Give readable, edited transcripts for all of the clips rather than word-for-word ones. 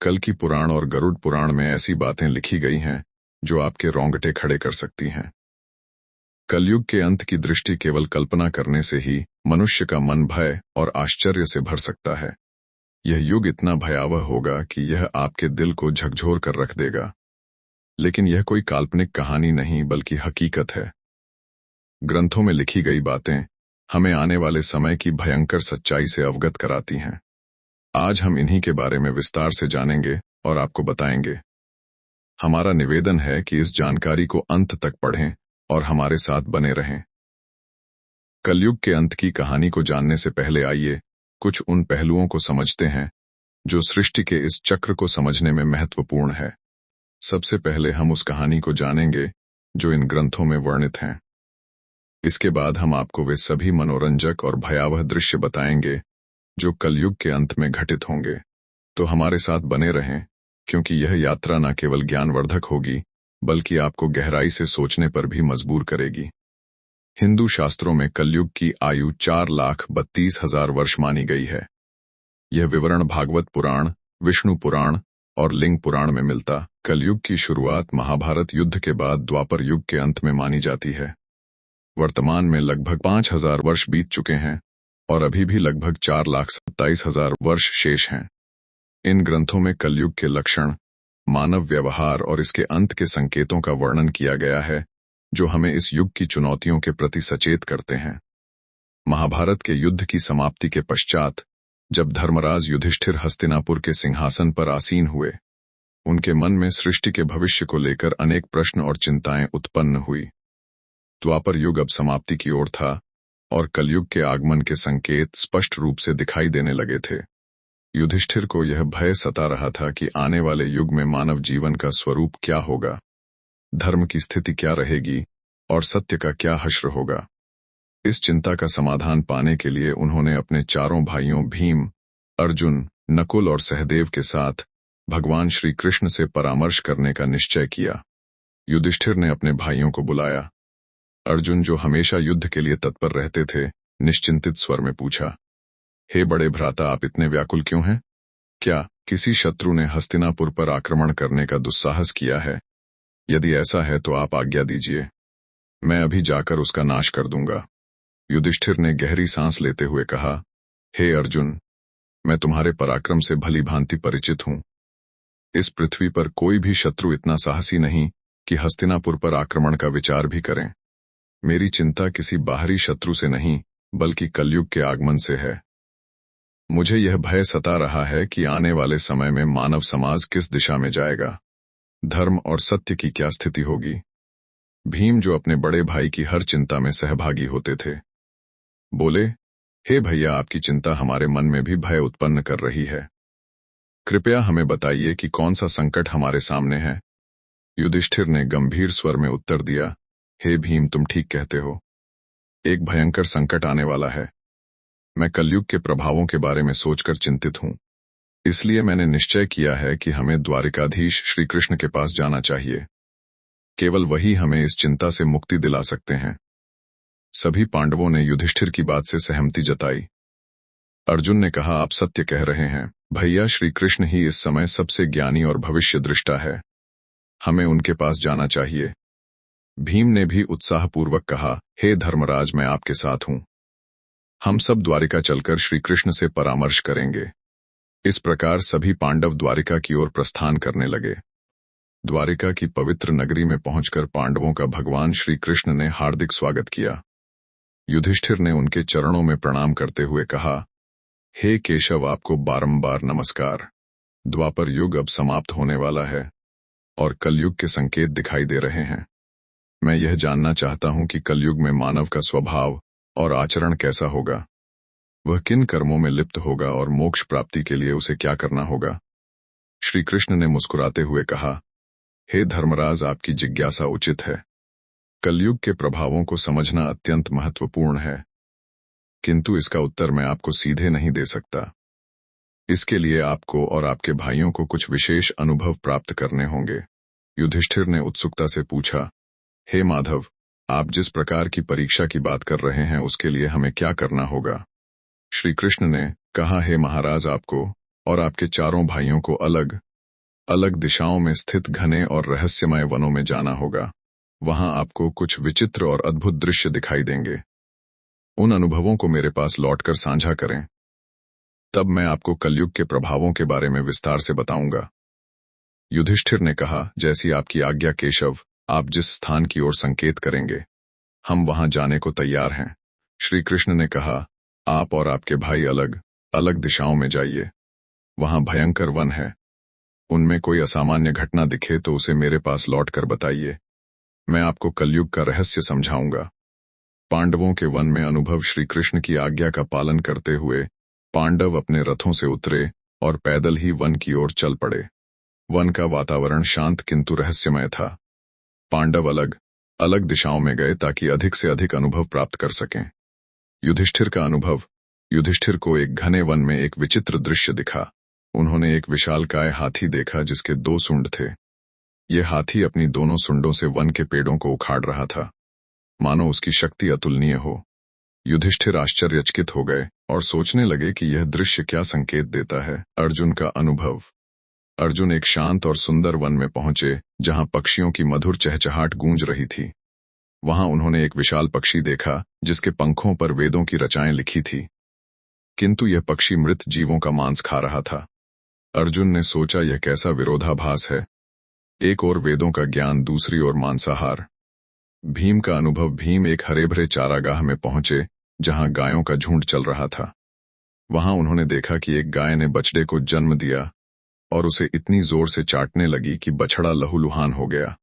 कल की पुराण और गरुड़ पुराण में ऐसी बातें लिखी गई हैं जो आपके रोंगटे खड़े कर सकती हैं। कलयुग के अंत की दृष्टि केवल कल्पना करने से ही मनुष्य का मन भय और आश्चर्य से भर सकता है। यह युग इतना भयावह होगा कि यह आपके दिल को झकझोर कर रख देगा। लेकिन यह कोई काल्पनिक कहानी नहीं बल्कि हकीकत है। ग्रंथों में लिखी गई बातें हमें आने वाले समय की भयंकर सच्चाई से अवगत कराती हैं। आज हम इन्हीं के बारे में विस्तार से जानेंगे और आपको बताएंगे। हमारा निवेदन है कि इस जानकारी को अंत तक पढ़ें और हमारे साथ बने रहें। कलयुग के अंत की कहानी को जानने से पहले आइए कुछ उन पहलुओं को समझते हैं जो सृष्टि के इस चक्र को समझने में महत्वपूर्ण है। सबसे पहले हम उस कहानी को जानेंगे जो इन ग्रंथों में वर्णित हैं। इसके बाद हम आपको वे सभी मनोरंजक और भयावह दृश्य बताएंगे जो कलयुग के अंत में घटित होंगे। तो हमारे साथ बने रहें, क्योंकि यह यात्रा न केवल ज्ञानवर्धक होगी बल्कि आपको गहराई से सोचने पर भी मजबूर करेगी। हिंदू शास्त्रों में कलयुग की आयु 4,32,000 वर्ष मानी गई है। यह विवरण भागवत पुराण, विष्णु पुराण और लिंग पुराण में मिलता। कलयुग की शुरुआत महाभारत युद्ध के बाद द्वापर युग के अंत में मानी जाती है। वर्तमान में लगभग 5,000 वर्ष बीत चुके हैं और अभी भी लगभग 4,27,000 वर्ष शेष हैं। इन ग्रंथों में कलयुग के लक्षण, मानव व्यवहार और इसके अंत के संकेतों का वर्णन किया गया है जो हमें इस युग की चुनौतियों के प्रति सचेत करते हैं। महाभारत के युद्ध की समाप्ति के पश्चात जब धर्मराज युधिष्ठिर हस्तिनापुर के सिंहासन पर आसीन हुए, उनके मन में सृष्टि के भविष्य को लेकर अनेक प्रश्न और चिंताएं उत्पन्न हुई। द्वापर युग अब समाप्ति की ओर था और कलयुग के आगमन के संकेत स्पष्ट रूप से दिखाई देने लगे थे। युधिष्ठिर को यह भय सता रहा था कि आने वाले युग में मानव जीवन का स्वरूप क्या होगा, धर्म की स्थिति क्या रहेगी और सत्य का क्या हश्र होगा। इस चिंता का समाधान पाने के लिए उन्होंने अपने चारों भाइयों भीम, अर्जुन, नकुल और सहदेव के साथ भगवान श्री कृष्ण से परामर्श करने का निश्चय किया। युधिष्ठिर ने अपने भाइयों को बुलाया। अर्जुन, जो हमेशा युद्ध के लिए तत्पर रहते थे, निश्चिंतित स्वर में पूछा, हे बड़े भ्राता, आप इतने व्याकुल क्यों हैं? क्या किसी शत्रु ने हस्तिनापुर पर आक्रमण करने का दुस्साहस किया है? यदि ऐसा है तो आप आज्ञा दीजिए, मैं अभी जाकर उसका नाश कर दूंगा। युधिष्ठिर ने गहरी सांस लेते हुए कहा, हे अर्जुन, मैं तुम्हारे पराक्रम से भली भांति परिचित हूं। इस पृथ्वी पर कोई भी शत्रु इतना साहसी नहीं कि हस्तिनापुर पर आक्रमण का विचार भी करें। मेरी चिंता किसी बाहरी शत्रु से नहीं बल्कि कलयुग के आगमन से है। मुझे यह भय सता रहा है कि आने वाले समय में मानव समाज किस दिशा में जाएगा, धर्म और सत्य की क्या स्थिति होगी। भीम, जो अपने बड़े भाई की हर चिंता में सहभागी होते थे, बोले, हे भैया, आपकी चिंता हमारे मन में भी भय उत्पन्न कर रही है। कृपया हमें बताइए कि कौन सा संकट हमारे सामने है। युधिष्ठिर ने गंभीर स्वर में उत्तर दिया, हे भीम, तुम ठीक कहते हो। एक भयंकर संकट आने वाला है। मैं कलयुग के प्रभावों के बारे में सोचकर चिंतित हूं। इसलिए मैंने निश्चय किया है कि हमें द्वारिकाधीश श्री कृष्ण के पास जाना चाहिए। केवल वही हमें इस चिंता से मुक्ति दिला सकते हैं। सभी पांडवों ने युधिष्ठिर की बात से सहमति जताई। अर्जुन ने कहा, आप सत्य कह रहे हैं भैया, श्री कृष्ण ही इस समय सबसे ज्ञानी और भविष्य दृष्टा है। हमें उनके पास जाना चाहिए। भीम ने भी उत्साहपूर्वक कहा, हे धर्मराज, मैं आपके साथ हूं। हम सब द्वारिका चलकर श्री कृष्ण से परामर्श करेंगे। इस प्रकार सभी पांडव द्वारिका की ओर प्रस्थान करने लगे। द्वारिका की पवित्र नगरी में पहुंचकर पांडवों का भगवान श्री कृष्ण ने हार्दिक स्वागत किया। युधिष्ठिर ने उनके चरणों में प्रणाम करते हुए कहा, हे केशव, आपको बारंबार नमस्कार। द्वापर युग अब समाप्त होने वाला है और कलयुग के संकेत दिखाई दे रहे हैं। मैं यह जानना चाहता हूं कि कलयुग में मानव का स्वभाव और आचरण कैसा होगा। वह किन कर्मों में लिप्त होगा और मोक्ष प्राप्ति के लिए उसे क्या करना होगा। श्री कृष्ण ने मुस्कुराते हुए कहा, हे धर्मराज, आपकी जिज्ञासा उचित है। कलयुग के प्रभावों को समझना अत्यंत महत्वपूर्ण है, किंतु इसका उत्तर मैं आपको सीधे नहीं दे सकता। इसके लिए आपको और आपके भाइयों को कुछ विशेष अनुभव प्राप्त करने होंगे। युधिष्ठिर ने उत्सुकता से पूछा, हे माधव, आप जिस प्रकार की परीक्षा की बात कर रहे हैं उसके लिए हमें क्या करना होगा। श्री कृष्ण ने कहा, हे महाराज, आपको और आपके चारों भाइयों को अलग अलग दिशाओं में स्थित घने और रहस्यमय वनों में जाना होगा। वहां आपको कुछ विचित्र और अद्भुत दृश्य दिखाई देंगे। उन अनुभवों को मेरे पास लौटकर साझा करें, तब मैं आपको कलयुग के प्रभावों के बारे में विस्तार से बताऊंगा। युधिष्ठिर ने कहा, जैसी आपकी आज्ञा केशव, आप जिस स्थान की ओर संकेत करेंगे, हम वहां जाने को तैयार हैं। श्री कृष्ण ने कहा, आप और आपके भाई अलग अलग दिशाओं में जाइए। वहां भयंकर वन है। उनमें कोई असामान्य घटना दिखे तो उसे मेरे पास लौटकर बताइए। मैं आपको कलयुग का रहस्य समझाऊंगा। पांडवों के वन में अनुभव। श्री कृष्ण की आज्ञा का पालन करते हुए पांडव अपने रथों से उतरे और पैदल ही वन की ओर चल पड़े। वन का वातावरण शांत किंतु रहस्यमय था। पांडव अलग अलग दिशाओं में गए ताकि अधिक से अधिक अनुभव प्राप्त कर सकें। युधिष्ठिर का अनुभव। युधिष्ठिर को एक घने वन में एक विचित्र दृश्य दिखा। उन्होंने एक विशालकाय हाथी देखा जिसके 2 सूंड थे। यह हाथी अपनी दोनों सूंडों से वन के पेड़ों को उखाड़ रहा था, मानो उसकी शक्ति अतुलनीय हो। युधिष्ठिर आश्चर्यचकित हो गए और सोचने लगे कि यह दृश्य क्या संकेत देता है। अर्जुन का अनुभव। अर्जुन एक शांत और सुंदर वन में पहुंचे जहां पक्षियों की मधुर चहचहाट गूंज रही थी। वहां उन्होंने एक विशाल पक्षी देखा जिसके पंखों पर वेदों की रचाएं लिखी थी, किंतु यह पक्षी मृत जीवों का मांस खा रहा था। अर्जुन ने सोचा, यह कैसा विरोधाभास है। एक ओर वेदों का ज्ञान, दूसरी ओर मांसाहार। भीम का अनुभव। भीम एक हरे-भरे चारागाह में पहुंचे जहां गायों का झुंड चल रहा था। वहां उन्होंने देखा कि एक गाय ने बछड़े को जन्म दिया और उसे इतनी जोर से चाटने लगी कि बछड़ा लहूलुहान हो गया।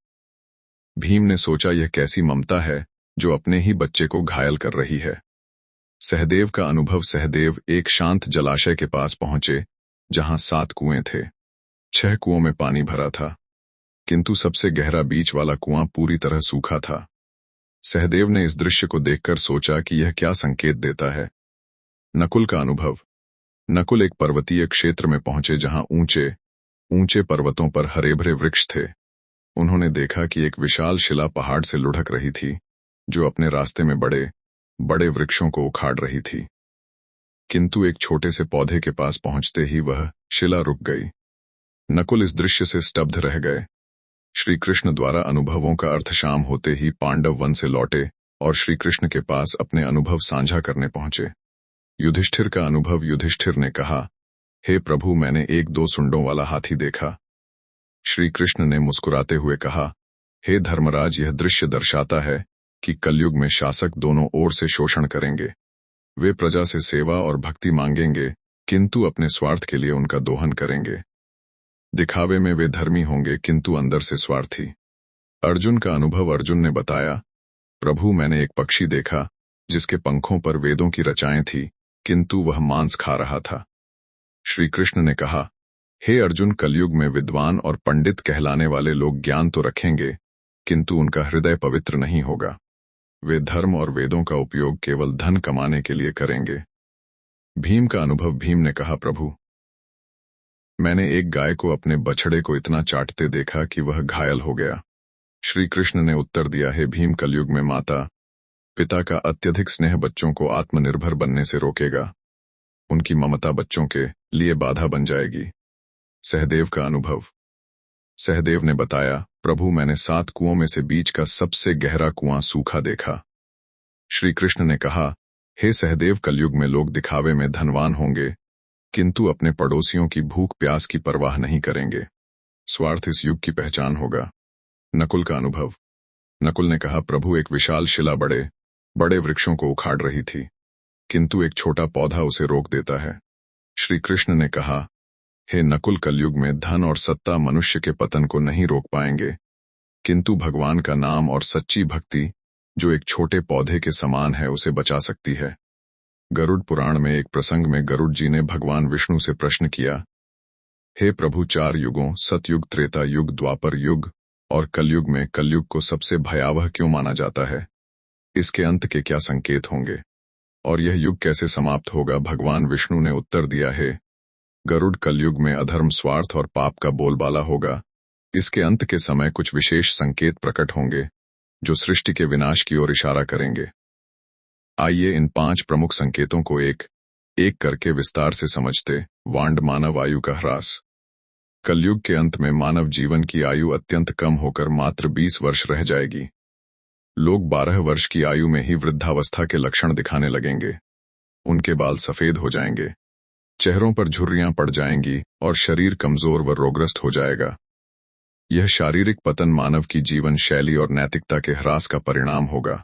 भीम ने सोचा, यह कैसी ममता है जो अपने ही बच्चे को घायल कर रही है। सहदेव का अनुभव। सहदेव एक शांत जलाशय के पास पहुंचे जहां 7 कुएं थे। 6 कुओं में पानी भरा था, किंतु सबसे गहरा बीच वाला कुआं पूरी तरह सूखा था। सहदेव ने इस दृश्य को देखकर सोचा कि यह क्या संकेत देता है। नकुल का अनुभव। नकुल एक पर्वतीय क्षेत्र में पहुंचे जहां ऊंचे ऊंचे पर्वतों पर हरे-भरे वृक्ष थे। उन्होंने देखा कि एक विशाल शिला पहाड़ से लुढ़क रही थी, जो अपने रास्ते में बड़े बड़े वृक्षों को उखाड़ रही थी। किंतु एक छोटे से पौधे के पास पहुंचते ही वह शिला रुक गई। नकुल इस दृश्य से स्तब्ध रह गए। श्री कृष्ण द्वारा अनुभवों का अर्थ। शाम होते ही पांडव वन से लौटे और श्री कृष्ण के पास अपने अनुभव साझा करने पहुंचे। युधिष्ठिर का अनुभव। युधिष्ठिर ने कहा, हे प्रभु, मैंने एक 2 सूंडों वाला हाथी देखा। श्री कृष्ण ने मुस्कुराते हुए कहा, हे धर्मराज, यह दृश्य दर्शाता है कि कलयुग में शासक दोनों ओर से शोषण करेंगे। वे प्रजा से सेवा और भक्ति मांगेंगे, किंतु अपने स्वार्थ के लिए उनका दोहन करेंगे। दिखावे में वे धर्मी होंगे, किंतु अंदर से स्वार्थी। अर्जुन का अनुभव। अर्जुन ने बताया, प्रभु, मैंने एक पक्षी देखा जिसके पंखों पर वेदों की रचाएं थी, किंतु वह मांस खा रहा था। श्री कृष्ण ने कहा, हे अर्जुन, कलयुग में विद्वान और पंडित कहलाने वाले लोग ज्ञान तो रखेंगे, किंतु उनका हृदय पवित्र नहीं होगा। वे धर्म और वेदों का उपयोग केवल धन कमाने के लिए करेंगे। भीम का अनुभव। भीम ने कहा, प्रभु, मैंने एक गाय को अपने बछड़े को इतना चाटते देखा कि वह घायल हो गया। श्री कृष्ण ने उत्तर दिया, हे भीम, कलयुग में माता पिता का अत्यधिक स्नेह बच्चों को आत्मनिर्भर बनने से रोकेगा। उनकी ममता बच्चों के लिए बाधा बन जाएगी। सहदेव का अनुभव। सहदेव ने बताया, प्रभु, मैंने 7 कुओं में से बीच का सबसे गहरा कुआं सूखा देखा। श्री कृष्ण ने कहा, हे सहदेव, कलयुग में लोग दिखावे में धनवान होंगे, किंतु अपने पड़ोसियों की भूख प्यास की परवाह नहीं करेंगे। स्वार्थ इस युग की पहचान होगा। नकुल का अनुभव। नकुल ने कहा, प्रभु, एक विशाल शिला बड़े बड़े वृक्षों को उखाड़ रही थी, किंतु एक छोटा पौधा उसे रोक देता है। श्री कृष्ण ने कहा, हे नकुल, कलयुग में धन और सत्ता मनुष्य के पतन को नहीं रोक पाएंगे, किंतु भगवान का नाम और सच्ची भक्ति, जो एक छोटे पौधे के समान है, उसे बचा सकती है। गरुड़ पुराण में एक प्रसंग में गरुड़ जी ने भगवान विष्णु से प्रश्न किया, हे प्रभु, 4 युगों सतयुग, त्रेता युग, द्वापर युग और कलयुग में कलयुग को सबसे भयावह क्यों माना जाता है? इसके अंत के क्या संकेत होंगे और यह युग कैसे समाप्त होगा? भगवान विष्णु ने उत्तर दिया, है गरुड़, कलयुग में अधर्म, स्वार्थ और पाप का बोलबाला होगा। इसके अंत के समय कुछ विशेष संकेत प्रकट होंगे जो सृष्टि के विनाश की ओर इशारा करेंगे। आइए इन 5 प्रमुख संकेतों को एक एक करके विस्तार से समझते। वांड, मानव आयु का ह्रास। कलयुग के अंत में मानव जीवन की आयु अत्यंत कम होकर मात्र 20 वर्ष रह जाएगी। लोग 12 वर्ष की आयु में ही वृद्धावस्था के लक्षण दिखाने लगेंगे। उनके बाल सफेद हो जाएंगे, चेहरों पर झुर्रियां पड़ जाएंगी और शरीर कमजोर व रोगग्रस्त हो जाएगा। यह शारीरिक पतन मानव की जीवन शैली और नैतिकता के ह्रास का परिणाम होगा।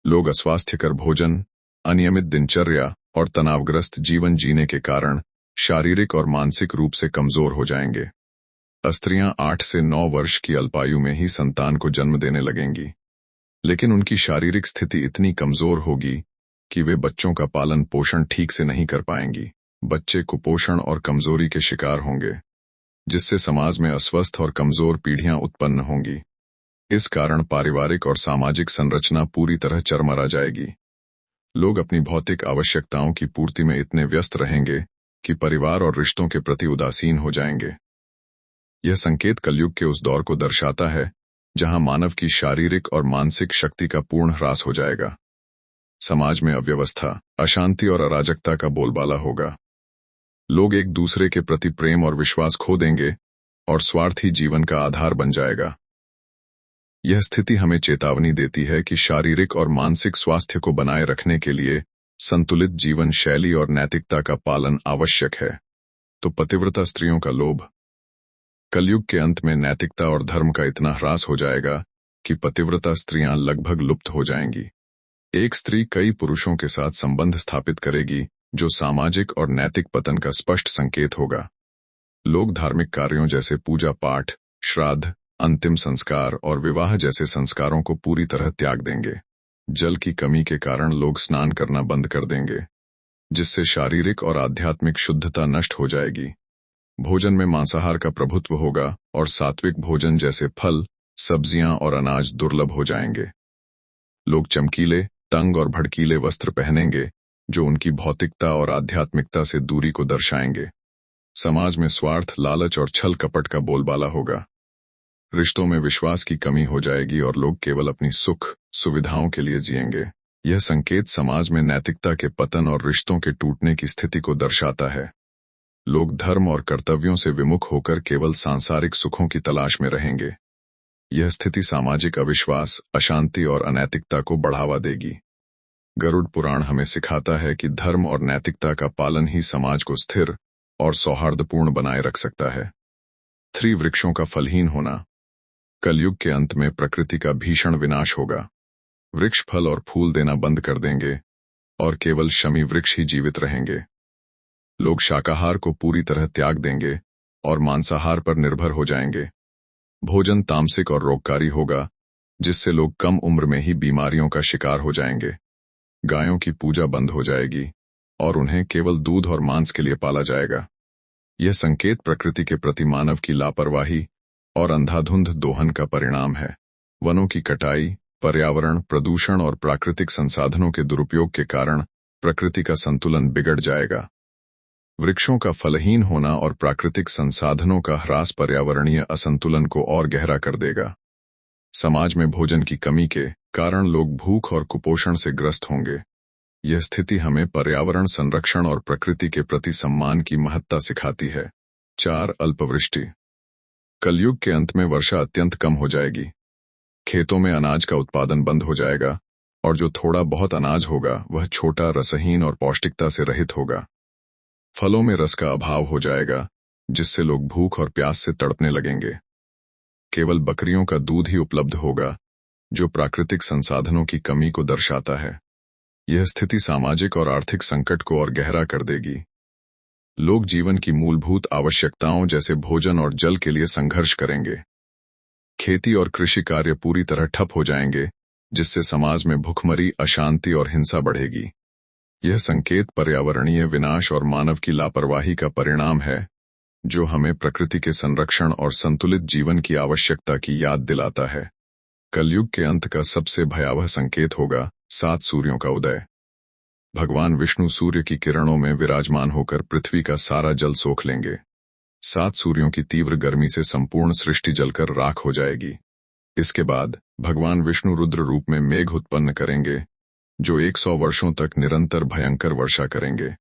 लोग अस्वास्थ्यकर भोजन, अनियमित दिनचर्या और तनावग्रस्त जीवन जीने के कारण शारीरिक और मानसिक रूप से कमजोर हो जाएंगे। स्त्रियां 8 से 9 वर्ष की अल्पायु में ही संतान को जन्म देने लगेंगी, लेकिन उनकी शारीरिक स्थिति इतनी कमजोर होगी कि वे बच्चों का पालन पोषण ठीक से नहीं कर पाएंगी। बच्चे कुपोषण और कमजोरी के शिकार होंगे, जिससे समाज में अस्वस्थ और कमजोर पीढ़ियां उत्पन्न होंगी। इस कारण पारिवारिक और सामाजिक संरचना पूरी तरह चरमरा जाएगी। लोग अपनी भौतिक आवश्यकताओं की पूर्ति में इतने व्यस्त रहेंगे कि परिवार और रिश्तों के प्रति उदासीन हो जाएंगे। यह संकेत कलयुग के उस दौर को दर्शाता है जहां मानव की शारीरिक और मानसिक शक्ति का पूर्ण ह्रास हो जाएगा। समाज में अव्यवस्था, अशांति और अराजकता का बोलबाला होगा। लोग एक दूसरे के प्रति प्रेम और विश्वास खो देंगे और स्वार्थ ही जीवन का आधार बन जाएगा। यह स्थिति हमें चेतावनी देती है कि शारीरिक और मानसिक स्वास्थ्य को बनाए रखने के लिए संतुलित जीवन शैली और नैतिकता का पालन आवश्यक है। तो पतिव्रता स्त्रियों का लोभ। कलयुग के अंत में नैतिकता और धर्म का इतना ह्रास हो जाएगा कि पतिव्रता स्त्रियां लगभग लुप्त हो जाएंगी। एक स्त्री कई पुरुषों के साथ संबंध स्थापित करेगी, जो सामाजिक और नैतिक पतन का स्पष्ट संकेत होगा। लोग धार्मिक कार्यों जैसे पूजा पाठ, श्राद्ध, अंतिम संस्कार और विवाह जैसे संस्कारों को पूरी तरह त्याग देंगे। जल की कमी के कारण लोग स्नान करना बंद कर देंगे, जिससे शारीरिक और आध्यात्मिक शुद्धता नष्ट हो जाएगी। भोजन में मांसाहार का प्रभुत्व होगा और सात्विक भोजन जैसे फल, सब्जियां और अनाज दुर्लभ हो जाएंगे। लोग चमकीले, तंग और भड़कीले वस्त्र पहनेंगे, जो उनकी भौतिकता और आध्यात्मिकता से दूरी को दर्शाएंगे। समाज में स्वार्थ, लालच और छल कपट का बोलबाला होगा। रिश्तों में विश्वास की कमी हो जाएगी और लोग केवल अपनी सुख सुविधाओं के लिए जिएंगे। यह संकेत समाज में नैतिकता के पतन और रिश्तों के टूटने की स्थिति को दर्शाता है। लोग धर्म और कर्तव्यों से विमुख होकर केवल सांसारिक सुखों की तलाश में रहेंगे। यह स्थिति सामाजिक अविश्वास, अशांति और अनैतिकता को बढ़ावा देगी। गरुड़ पुराण हमें सिखाता है कि धर्म और नैतिकता का पालन ही समाज को स्थिर और सौहार्दपूर्ण बनाए रख सकता है। 3 वृक्षों का फलहीन होना। कलयुग के अंत में प्रकृति का भीषण विनाश होगा। वृक्ष फल और फूल देना बंद कर देंगे और केवल शमी वृक्ष ही जीवित रहेंगे। लोग शाकाहार को पूरी तरह त्याग देंगे और मांसाहार पर निर्भर हो जाएंगे। भोजन तामसिक और रोगकारी होगा, जिससे लोग कम उम्र में ही बीमारियों का शिकार हो जाएंगे। गायों की पूजा बंद हो जाएगी और उन्हें केवल दूध और मांस के लिए पाला जाएगा। यह संकेत प्रकृति के प्रति मानव की लापरवाही और अंधाधुंध दोहन का परिणाम है। वनों की कटाई, पर्यावरण प्रदूषण और प्राकृतिक संसाधनों के दुरुपयोग के कारण प्रकृति का संतुलन बिगड़ जाएगा। वृक्षों का फलहीन होना और प्राकृतिक संसाधनों का ह्रास पर्यावरणीय असंतुलन को और गहरा कर देगा। समाज में भोजन की कमी के कारण लोग भूख और कुपोषण से ग्रस्त होंगे। यह स्थिति हमें पर्यावरण संरक्षण और प्रकृति के प्रति सम्मान की महत्ता सिखाती है। 4 अल्पवृष्टि। कलयुग के अंत में वर्षा अत्यंत कम हो जाएगी। खेतों में अनाज का उत्पादन बंद हो जाएगा और जो थोड़ा बहुत अनाज होगा वह छोटा, रसहीन और पौष्टिकता से रहित होगा। फलों में रस का अभाव हो जाएगा, जिससे लोग भूख और प्यास से तड़पने लगेंगे। केवल बकरियों का दूध ही उपलब्ध होगा, जो प्राकृतिक संसाधनों की कमी को दर्शाता है। यह स्थिति सामाजिक और आर्थिक संकट को और गहरा कर देगी। लोग जीवन की मूलभूत आवश्यकताओं जैसे भोजन और जल के लिए संघर्ष करेंगे। खेती और कृषि कार्य पूरी तरह ठप हो जाएंगे, जिससे समाज में भुखमरी, अशांति और हिंसा बढ़ेगी। यह संकेत पर्यावरणीय विनाश और मानव की लापरवाही का परिणाम है, जो हमें प्रकृति के संरक्षण और संतुलित जीवन की आवश्यकता की याद दिलाता है। कलयुग के अंत का सबसे भयावह संकेत होगा 7 सूर्यों का उदय। भगवान विष्णु सूर्य की किरणों में विराजमान होकर पृथ्वी का सारा जल सोख लेंगे। 7 सूर्यों की तीव्र गर्मी से संपूर्ण सृष्टि जलकर राख हो जाएगी। इसके बाद भगवान विष्णु रुद्र रूप में मेघ उत्पन्न करेंगे, जो 100 वर्षों तक निरंतर भयंकर वर्षा करेंगे।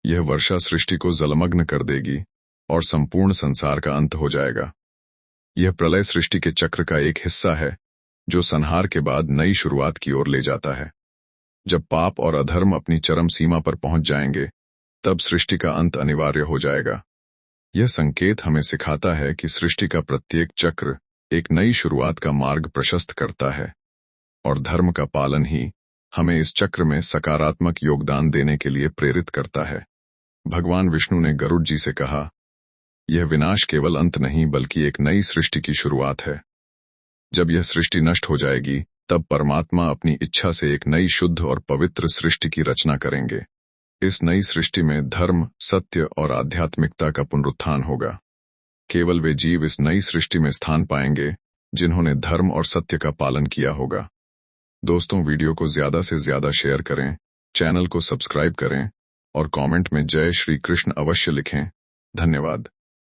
यह वर्षा सृष्टि को जलमग्न कर देगी और संपूर्ण संसार का अंत हो जाएगा। यह प्रलय सृष्टि के चक्र का एक हिस्सा है जो संहार के बाद नई शुरुआत की ओर ले जाता है। जब पाप और अधर्म अपनी चरम सीमा पर पहुंच जाएंगे, तब सृष्टि का अंत अनिवार्य हो जाएगा। यह संकेत हमें सिखाता है कि सृष्टि का प्रत्येक चक्र एक नई शुरुआत का मार्ग प्रशस्त करता है, और धर्म का पालन ही हमें इस चक्र में सकारात्मक योगदान देने के लिए प्रेरित करता है। भगवान विष्णु ने गरुड़ जी से कहा, यह विनाश केवल अंत नहीं बल्कि एक नई सृष्टि की शुरुआत है। जब यह सृष्टि नष्ट हो जाएगी, तब परमात्मा अपनी इच्छा से एक नई शुद्ध और पवित्र सृष्टि की रचना करेंगे। इस नई सृष्टि में धर्म, सत्य और आध्यात्मिकता का पुनरुत्थान होगा। केवल वे जीव इस नई सृष्टि में स्थान पाएंगे जिन्होंने धर्म और सत्य का पालन किया होगा। दोस्तों, वीडियो को ज्यादा से ज्यादा शेयर करें, चैनल को सब्सक्राइब करें और कमेंट में जय श्री कृष्ण अवश्य लिखें। धन्यवाद।